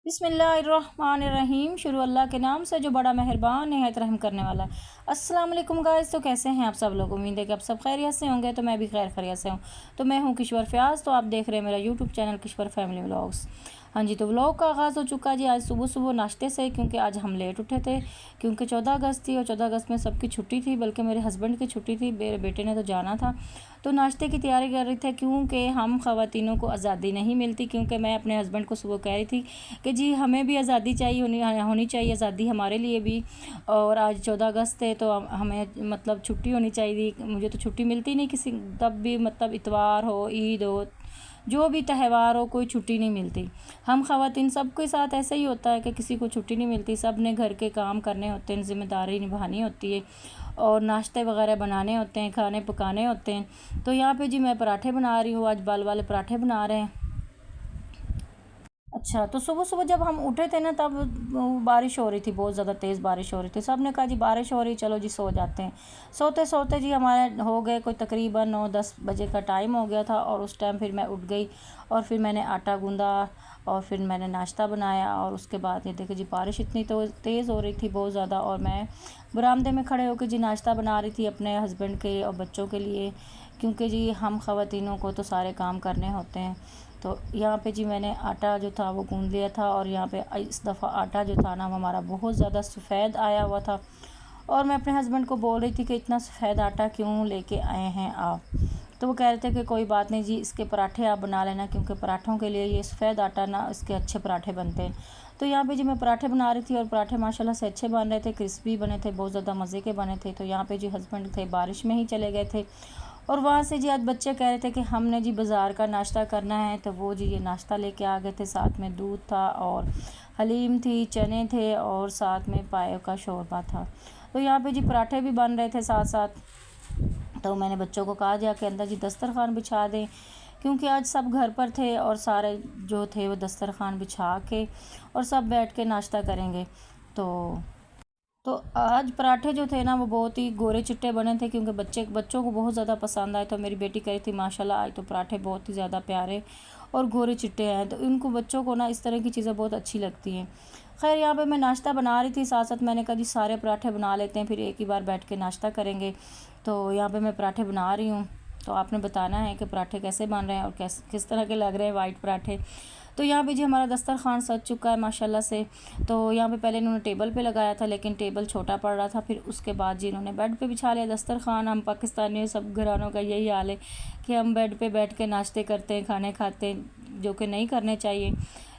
बिस्मिल्लाहिर्रहमानिर्रहीम। शुरू अल्लाह के नाम से जो बड़ा मेहरबान नहायत रहम करने वाला है। अस्सलाम वालेकुम गाइस। तो कैसे हैं आप सब लोग? उम्मीद है कि आप सब खैरियत से होंगे। तो मैं भी खैरियत से हूँ। तो मैं हूँ किश्वर फयाज़। तो आप देख रहे हैं मेरा YouTube channel Kishwar family vlogs. हाँ जी, तो व्लॉग का आगाज़ हो चुका जी आज सुबह सुबह नाश्ते से, क्योंकि आज हम लेट उठे थे, क्योंकि 14 अगस्त थी और 14 अगस्त में सबकी छुट्टी थी, बल्कि मेरे हस्बैंड की छुट्टी थी, मेरे बेटे ने तो जाना था। तो नाश्ते की तैयारी कर रही थी, क्योंकि हम ख़वातीनों को आज़ादी नहीं मिलती, क्योंकि मैं अपने हस्बैंड को सुबह कह रही थी कि जी हमें भी आज़ादी चाहिए, होनी चाहिए आज़ादी हमारे लिए भी। और आज 14 अगस्त है तो हमें मतलब छुट्टी होनी चाहिए। मुझे तो छुट्टी मिलती नहीं किसी, तब भी मतलब इतवार हो, ईद हो, जो भी त्यौहार हो, कोई छुट्टी नहीं मिलती। हम ख़वातीन सबके साथ ऐसा ही होता है कि किसी को छुट्टी नहीं मिलती। सब ने घर के काम करने होते हैं, ज़िम्मेदारी निभानी होती है और नाश्ते वगैरह बनाने होते हैं, खाने पकाने होते हैं। तो यहाँ पे जी मैं पराठे बना रही हूँ, आज बाल वाले पराठे बना रहे हैं। अच्छा, तो सुबह सुबह जब हम उठे थे ना, तब बारिश हो रही थी, बहुत ज़्यादा तेज़ बारिश हो रही थी। सब ने कहा जी बारिश हो रही, चलो जी सो जाते हैं। सोते सोते जी हमारे हो गए कोई तकरीबन 9-10 बजे का टाइम हो गया था। और उस टाइम फिर मैं उठ गई और फिर मैंने आटा गूँधा और फिर मैंने नाश्ता बनाया। और उसके बाद ये देखिए जी बारिश इतनी तो तेज़ हो रही थी, बहुत ज़्यादा। और मैं बरामदे में खड़े होकर जी नाश्ता बना रही थी अपने हस्बैंड के और बच्चों के लिए, क्योंकि जी हम ख़वातीनों को तो सारे काम करने होते हैं। तो यहाँ पे जी मैंने आटा जो था वो गूँध लिया था। और यहाँ पे इस दफ़ा आटा जो था ना वो हमारा बहुत ज़्यादा सफ़ेद आया हुआ था। और मैं अपने हस्बैंड को बोल रही थी कि इतना सफ़ेद आटा क्यों लेके आए हैं आप? तो वो कह रहे थे कि कोई बात नहीं जी, इसके पराठे आप बना लेना, क्योंकि पराठों के लिए ये सफ़ेद आटा ना इसके अच्छे पराठे बनते हैं। तो यहाँ पे जी मैं पराठे बना रही थी और पराठे माशाल्लाह से अच्छे बन रहे थे, क्रिस्पी बने थे, बहुत ज़्यादा मज़े के बने थे। तो यहाँ पे जी हस्बैंड थे बारिश में ही चले गए थे। और वहाँ से जी आज बच्चे कह रहे थे कि हमने जी बाज़ार का नाश्ता करना है, तो वो जी ये नाश्ता लेके आ गए थे। साथ में दूध था और हलीम थी, चने थे और साथ में पाए का शोरबा था। तो यहाँ पे जी पराठे भी बन रहे थे साथ साथ। तो मैंने बच्चों को कहा जा कि अंदर जी दस्तरखान बिछा दें, क्योंकि आज सब घर पर थे और सारे जो थे वो दस्तरखान बिछा के और सब बैठ के नाश्ता करेंगे। तो आज पराठे जो थे ना वो बहुत ही गोरे चिट्टे बने थे, क्योंकि बच्चों को बहुत ज़्यादा पसंद आए। तो मेरी बेटी कही थी माशाल्लाह आज तो पराठे बहुत ही ज़्यादा प्यारे और गोरे चिट्टे हैं। तो इनको बच्चों को ना इस तरह की चीज़ें बहुत अच्छी लगती हैं। खैर यहाँ पे मैं नाश्ता बना रही थी, साथ साथ मैंने कहा जी सारे पराठे बना लेते हैं, फिर एक ही बार बैठ के नाश्ता करेंगे। तो यहाँ पर मैं पराठे बना रही हूँ। तो आपने बताना है कि पराठे कैसे बन रहे हैं और किस तरह के लग रहे हैं वाइट पराठे। तो यहाँ पे जी हमारा दस्तरखान सज चुका है माशाल्लाह से। तो यहाँ पे पहले इन्होंने टेबल पे लगाया था, लेकिन टेबल छोटा पड़ रहा था। फिर उसके बाद जी इन्होंने बेड पे बिछा लिया दस्तरखान। हम पाकिस्तानी सब घरानों का यही हाल है कि हम बेड पे बैठ के नाश्ते करते हैं, खाने खाते हैं, जो कि नहीं करने चाहिए।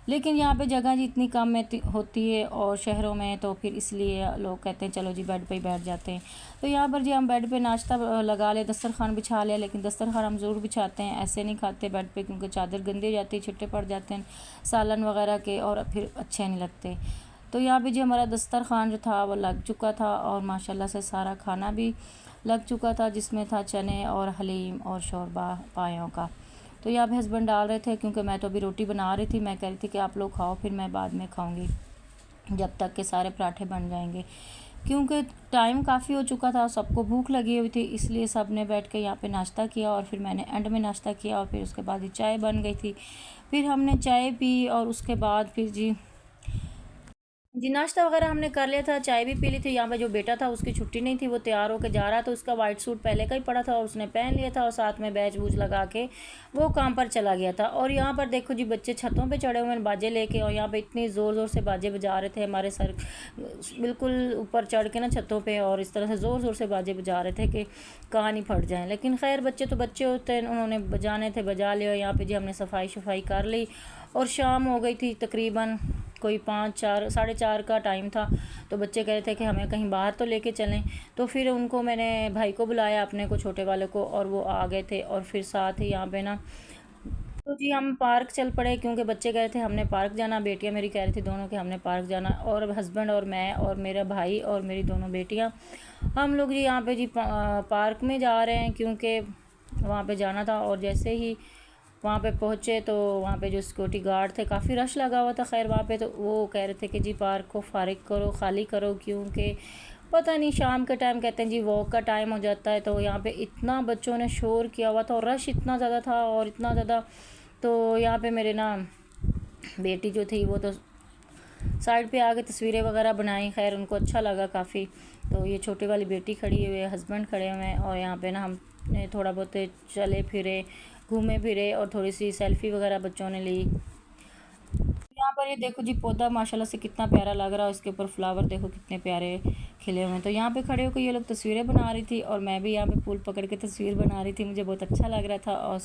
लेकिन यहाँ पे जगह जी इतनी कम में होती है और शहरों में, तो फिर इसलिए लोग कहते हैं चलो जी बेड पे ही बैठ जाते हैं। तो यहाँ पर जी हम बेड पे नाश्ता लगा ले, दस्तरखान बिछा लिया। लेकिन दस्तरखान हम ज़रूर बिछाते हैं, ऐसे नहीं खाते बेड पे, क्योंकि चादर गंदी हो जाती है, छिट्टे पड़ जाते हैं सालन वगैरह के और फिर अच्छे नहीं लगते। तो यहाँ पे जी हमारा दस्तरखान जो था वो लग चुका था और माशाल्लाह से सारा खाना भी लग चुका था, जिसमें था चने और हलीम और शोरबा पायों का। तो यहाँ पे हस्बैंड डाल रहे थे, क्योंकि मैं तो अभी रोटी बना रही थी। मैं कह रही थी कि आप लोग खाओ, फिर मैं बाद में खाऊंगी जब तक के सारे पराठे बन जाएंगे, क्योंकि टाइम काफ़ी हो चुका था, सबको भूख लगी हुई थी। इसलिए सब ने बैठ के यहाँ पे नाश्ता किया और फिर मैंने एंड में नाश्ता किया और फिर उसके बाद ही चाय बन गई थी। फिर हमने चाय पी और उसके बाद फिर जी नाश्ता वगैरह हमने कर लिया था, चाय भी पी ली थी। यहाँ पे जो बेटा था उसकी छुट्टी नहीं थी, वो तैयार होकर जा रहा था। उसका वाइट सूट पहले का ही पड़ा था और उसने पहन लिया था और साथ में बैच बूज लगा के वो काम पर चला गया था। और यहाँ पर देखो जी बच्चे छतों पे चढ़े हुए हैं बाजे लेके, और यहाँ पे इतनी ज़ोर ज़ोर से बाजे बजा रहे थे। हमारे सर बिल्कुल ऊपर चढ़ के ना छतों पर, और इस तरह से ज़ोर ज़ोर से बाजे बजा रहे थे कि कान ही फट जाएँ। लेकिन खैर बच्चे तो बच्चे होते हैं, उन्होंने बजाने थे बजा लिया। यहाँ पर जी हमने सफाई शफाई कर ली और शाम हो गई थी, तकरीबन कोई 5-4 4:30 का टाइम था। तो बच्चे कह रहे थे कि हमें कहीं बाहर तो लेके चलें। तो फिर उनको मैंने भाई को बुलाया अपने को, छोटे वाले को, और वो आ गए थे। और फिर साथ ही यहाँ पे ना तो जी हम पार्क चल पड़े, क्योंकि बच्चे कह रहे थे हमने पार्क जाना, बेटियाँ मेरी कह रही थी दोनों कि हमने पार्क जाना। और हस्बैंड और मैं और मेरा भाई और मेरी दोनों बेटियाँ, हम लोग जी यहाँ पे जी पार्क में जा रहे हैं, क्योंकि वहाँ पे जाना था। और जैसे ही वहाँ पे पहुँचे तो वहाँ पे जो सिक्योरिटी गार्ड थे, काफ़ी रश लगा हुआ था खैर वहाँ पे। तो वो कह रहे थे कि जी पार्क को फारिग करो, खाली करो, क्योंकि पता नहीं शाम के टाइम कहते हैं जी वॉक का टाइम हो जाता है। तो यहाँ पे इतना बच्चों ने शोर किया हुआ था और रश इतना ज़्यादा था और इतना ज़्यादा। तो यहाँ पे मेरे ना बेटी जो थी वो तो साइड पे आके तस्वीरें वगैरह बनाई। खैर उनको अच्छा लगा काफ़ी। तो ये छोटी वाली बेटी खड़ी हुई है, हस्बैंड खड़े हुए हैं और यहाँ पे ना हम थोड़ा बहुत चले फिरे, घूमे फिरे और थोड़ी सी सेल्फ़ी वगैरह बच्चों ने ली। यहाँ पर ये देखो जी पौधा माशाल्लाह से कितना प्यारा लग रहा है, उसके ऊपर फ्लावर देखो कितने प्यारे खिले हुए हैं। तो यहाँ पे खड़े होकर ये लोग तस्वीरें बना रही थी और मैं भी यहाँ पे फूल पकड़ के तस्वीर बना रही थी, मुझे बहुत अच्छा लग रहा था। और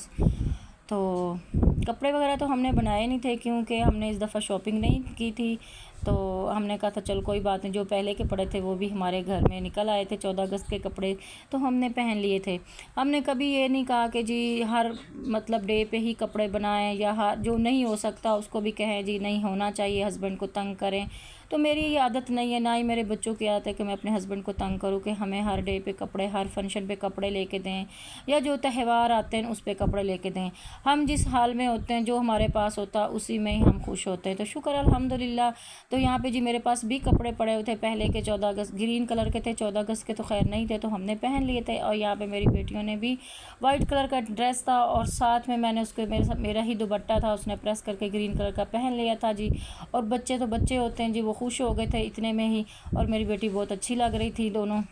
तो कपड़े वगैरह तो हमने बनाए नहीं थे क्योंकि हमने इस दफ़ा शॉपिंग नहीं की थी। तो हमने कहा था चलो कोई बात नहीं, जो पहले के पड़े थे वो भी हमारे घर में निकल आए थे 14 अगस्त के कपड़े, तो हमने पहन लिए थे। हमने कभी ये नहीं कहा कि जी हर मतलब डे पे ही कपड़े बनाएं या हर जो नहीं हो सकता उसको भी कहें जी नहीं होना चाहिए, हस्बैंड को तंग करें। तो मेरी ये आदत नहीं है, ना ही मेरे बच्चों की आदत है कि मैं अपने हस्बैंड को तंग करूँ कि हमें हर डे पे कपड़े, हर फंक्शन पे कपड़े लेके दें या जो त्यौहार आते हैं उस पर कपड़े लेके दें। हम जिस हाल में होते हैं, जो हमारे पास होता है उसी में ही हम खुश होते हैं। तो शुक्र अल्हम्दुलिल्लाह। तो यहाँ पे जी मेरे पास भी कपड़े पड़े हुए थे पहले के 14 अगस्त, ग्रीन कलर के थे, 14 अगस्त के तो खैर नहीं थे तो हमने पहन लिए थे। और यहाँ पे मेरी बेटियों ने भी वाइट कलर का ड्रेस था और साथ में मैंने उसके मेरा ही दुपट्टा था, उसने प्रेस करके ग्रीन कलर का पहन लिया था जी। और बच्चे तो बच्चे होते हैं जी, वो खुश हो गए थे इतने में ही। और मेरी बेटी बहुत अच्छी लग रही थी, दोनों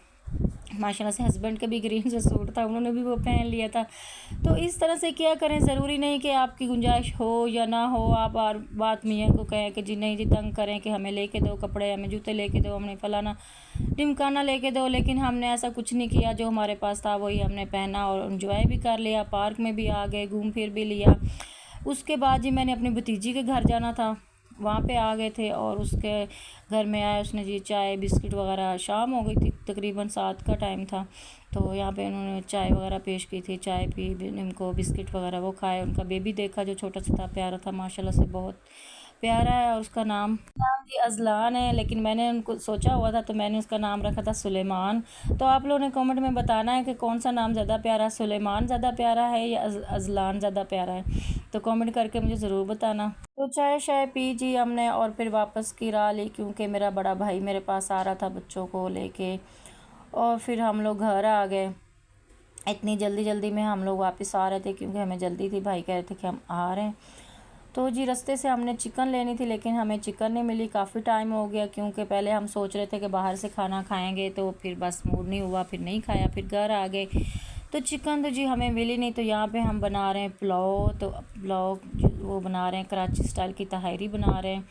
माशाल्लाह से। हस्बैंड के भी ग्रीन से सूट था, उन्होंने भी वो पहन लिया था। तो इस तरह से क्या करें, ज़रूरी नहीं कि आपकी गुंजाइश हो या ना हो, आप बात मियाँ को कहें कि जी नहीं जी तंग करें कि हमें लेके दो कपड़े, हमें जूते लेके दो, हमें फलाना ढिमकाना लेके दो। लेकिन हमने ऐसा कुछ नहीं किया, जो हमारे पास था वही हमने पहना और इन्जॉय भी कर लिया, पार्क में भी आ गए, घूम फिर भी लिया। उसके बाद जी मैंने अपनी भतीजी के घर जाना था, वहाँ पे आ गए थे और उसके घर में आए, उसने जी चाय बिस्किट वगैरह, शाम हो गई थी तकरीबन 7 का टाइम था। तो यहाँ पे उन्होंने चाय वगैरह पेश की थी, चाय पी, उनको बिस्किट वगैरह वो खाए। उनका बेबी देखा जो छोटा सा था, प्यारा था माशाल्लाह से, बहुत प्यारा है। और उसका नाम नाम जी अज़लान है, लेकिन मैंने उनको सोचा हुआ था तो मैंने उसका नाम रखा था सुलेमान। तो आप लोगों ने कमेंट में बताना है कि कौन सा नाम ज़्यादा प्यारा है, सुलेमान ज़्यादा प्यारा है या अज़लान ज़्यादा प्यारा है, तो कमेंट करके मुझे ज़रूर बताना। तो चाय शाय पी जी हमने और फिर वापस की राह ली, क्योंकि मेरा बड़ा भाई मेरे पास आ रहा था बच्चों को लेके। और फिर हम लोग घर आ गए। इतनी जल्दी जल्दी में हम लोग वापस आ रहे थे क्योंकि हमें जल्दी थी, भाई कह रहे थे कि हम आ रहे हैं। तो जी रास्ते से हमने चिकन लेनी थी, लेकिन हमें चिकन नहीं मिली, काफ़ी टाइम हो गया। क्योंकि पहले हम सोच रहे थे कि बाहर से खाना खाएंगे, तो फिर बस मूड नहीं हुआ, फिर नहीं खाया, फिर घर आ गए। तो चिकन तो जी हमें मिली नहीं। तो यहाँ पे हम बना रहे हैं पुलाव। तो पुलाव वो बना रहे हैं कराची स्टाइल की तहारी बना रहे हैं,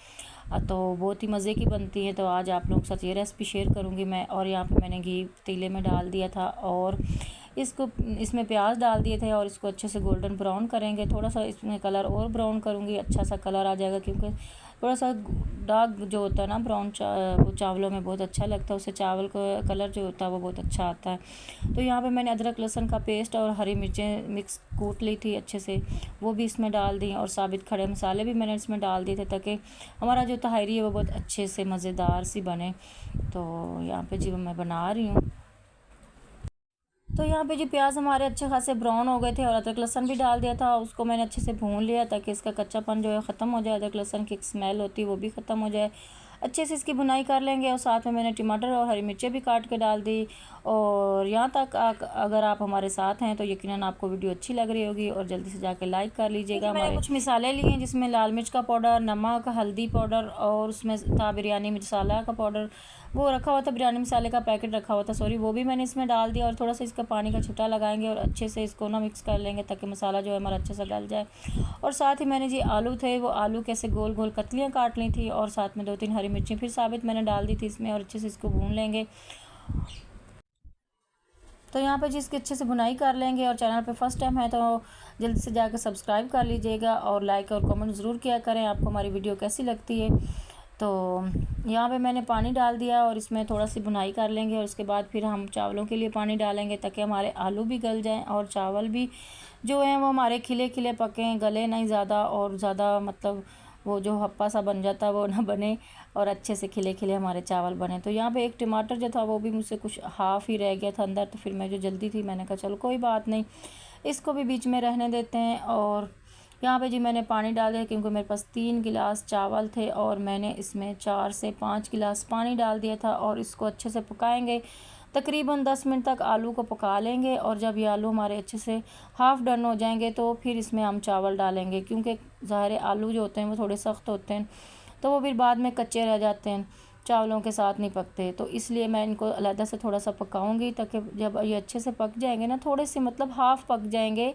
तो बहुत ही मज़े की बनती है। तो आज आप लोगों के साथ ये रेसिपी शेयर करूँगी मैं। और यहाँ पे मैंने घी पतीले में डाल दिया था और इसमें प्याज डाल दिए थे और इसको अच्छे से गोल्डन ब्राउन करेंगे। थोड़ा सा इसमें कलर और ब्राउन करूँगी, अच्छा सा कलर आ जाएगा, क्योंकि थोड़ा सा डार्क जो होता है ना ब्राउन वो चावलों में बहुत अच्छा लगता है, उससे चावल का कलर जो होता है वो बहुत अच्छा आता है। तो यहाँ पे मैंने अदरक लहसुन का पेस्ट और हरी मिर्चें मिक्स कूट ली थी अच्छे से, वो भी इसमें डाल दी। और साबित खड़े मसाले भी मैंने इसमें डाल दिए थे ताकि हमारा जो तहारी है वो बहुत अच्छे से मज़ेदार सी बने। तो यहाँ पे जी मैं बना रही हूँ। तो यहाँ पे जी प्याज हमारे अच्छे खासे ब्राउन हो गए थे और अदरक लहसुन भी डाल दिया था, उसको मैंने अच्छे से भून लिया ताकि इसका कच्चापन जो है ख़त्म हो जाए, अदरक लहसुन की स्मेल होती है वो भी ख़त्म हो जाए। अच्छे से इसकी भुनाई कर लेंगे और साथ में मैंने टमाटर और हरी मिर्चें भी काट के डाल दी। और यहाँ तक अगर आप हमारे साथ हैं तो यकीनन आपको वीडियो अच्छी लग रही होगी और जल्दी से जाके लाइक कर लीजिएगा। मैंने कुछ मिसाले लिए हैं जिसमें लाल मिर्च का पाउडर, नमक, हल्दी पाउडर और उसमें था बिरयानी मसाला का पाउडर, वो रखा हुआ था, बिरयानी मसाले का पैकेट रखा हुआ था सॉरी, वो भी मैंने इसमें डाल दिया। और थोड़ा सा इसका पानी का छुट्टा लगाएंगे और अच्छे से इसको ना मिक्स कर लेंगे ताकि मसाला जो है हमारा अच्छे से गल जाए। और साथ ही मैंने जी आलू थे, वो आलू कैसे गोल गोल कतलियाँ काट ली थी और साथ में 2-3 हरी मिर्ची फिर साबित मैंने डाल दी थी इसमें और अच्छे से इसको भून लेंगे। तो यहाँ पे जी इसकी अच्छे से बुनाई कर लेंगे। और चैनल पे फर्स्ट टाइम है तो जल्दी से जाकर सब्सक्राइब कर लीजिएगा और लाइक और कमेंट ज़रूर किया करें आपको हमारी वीडियो कैसी लगती है। तो यहाँ पे मैंने पानी डाल दिया और इसमें थोड़ा सी बुनाई कर लेंगे और उसके बाद फिर हम चावलों के लिए पानी डालेंगे ताकि हमारे आलू भी गल जाएं और चावल भी जो हैं वो हमारे खिले खिले पकें, गले नहीं ज़्यादा और ज़्यादा मतलब वो जो हप्पा सा बन जाता वो ना बने और अच्छे से खिले खिले हमारे चावल बने। तो यहाँ पे एक टमाटर जो था वो भी मुझसे कुछ हाफ़ ही रह गया था अंदर, तो फिर मैं जो जल्दी थी मैंने कहा चलो कोई बात नहीं, इसको भी बीच में रहने देते हैं। और यहाँ पे जी मैंने पानी डाल दिया क्योंकि मेरे पास 3 गिलास चावल थे और मैंने इसमें 4 से 5 गिलास पानी डाल दिया था। और इसको अच्छे से पकाएंगे, तकरीबन 10 मिनट तक आलू को पका लेंगे। और जब ये आलू हमारे अच्छे से हाफ़ डन हो जाएंगे तो फिर इसमें हम चावल डालेंगे, क्योंकि ज़ाहिर आलू जो होते हैं वो थोड़े सख्त होते हैं तो वो फिर बाद में कच्चे रह जाते हैं, चावलों के साथ नहीं पकते। तो इसलिए मैं इनको अलग से थोड़ा सा पकाऊंगी, ताकि जब ये अच्छे से पक जाएंगे ना, थोड़े से मतलब हाफ़ पक जाएंगे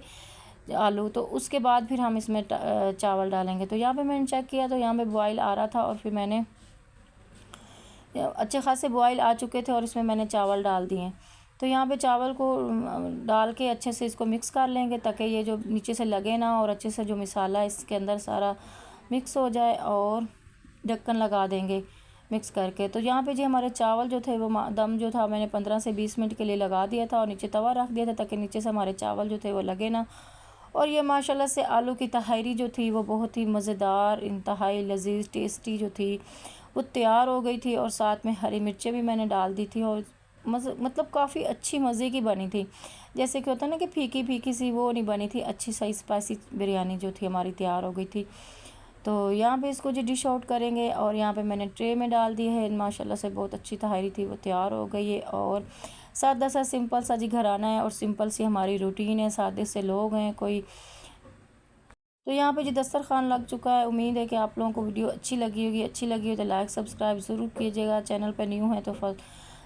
आलू, तो उसके बाद फिर हम इसमें चावल डालेंगे। तो यहाँ पे मैंने चेक किया तो यहाँ पे बॉयल आ रहा था, और फिर मैंने अच्छे खासे बॉयल आ चुके थे और इसमें मैंने चावल डाल दिए। तो यहाँ पे चावल को डाल के अच्छे से इसको मिक्स कर लेंगे, ताकि ये जो नीचे से लगे ना, और अच्छे से जो मसाला इसके अंदर सारा मिक्स हो जाए, और ढक्कन लगा देंगे मिक्स करके। तो यहाँ पे जी हमारे चावल जो थे वो दम जो था मैंने 15 से 20 मिनट के लिए लगा दिया था, और नीचे तवा रख दिया था, ताकि नीचे से हमारे चावल जो थे वो लगे ना। और ये माशाल्लाह से आलू की तहारी जो थी वो बहुत ही मज़ेदार, इंतहाई लजीज टेस्टी जो थी वो तैयार हो गई थी। और साथ में हरी मिर्चें भी मैंने डाल दी थी, और मतलब काफ़ी अच्छी मज़े की बनी थी। जैसे कि होता है ना कि फीकी फीकी सी, वो नहीं बनी थी, अच्छी सी स्पाइसी बिरयानी जो थी हमारी तैयार हो गई थी। तो यहाँ पे इसको जो डिश आउट करेंगे, और यहाँ पे मैंने ट्रे में डाल दी है। माशाल्लाह से बहुत अच्छी तहारी थी, वो तैयार हो गई है। और सादा सा सिंपल सा जी घराना है, और सिंपल सी हमारी रूटीन है, सादे से लोग हैं कोई। तो यहाँ पे जी दस्तरखान लग चुका है। उम्मीद है कि आप लोगों को वीडियो अच्छी लगी होगी। अच्छी लगी हो तो लाइक सब्सक्राइब ज़रूर कीजिएगा। चैनल पर न्यू है तो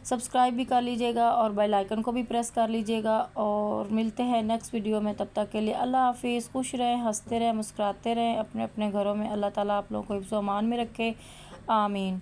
सब्सक्राइब भी कर लीजिएगा, और बेल आइकन को भी प्रेस कर लीजिएगा। और मिलते हैं नेक्स्ट वीडियो में, तब तक के लिए अल्लाह हाफिज़। खुश रहें, हंसते रहें, मुस्कुराते रहें, अपने अपने घरों में। अल्लाह ताला आप लोगों को हिफ्ज़-ओ-अमान में रखे, आमीन।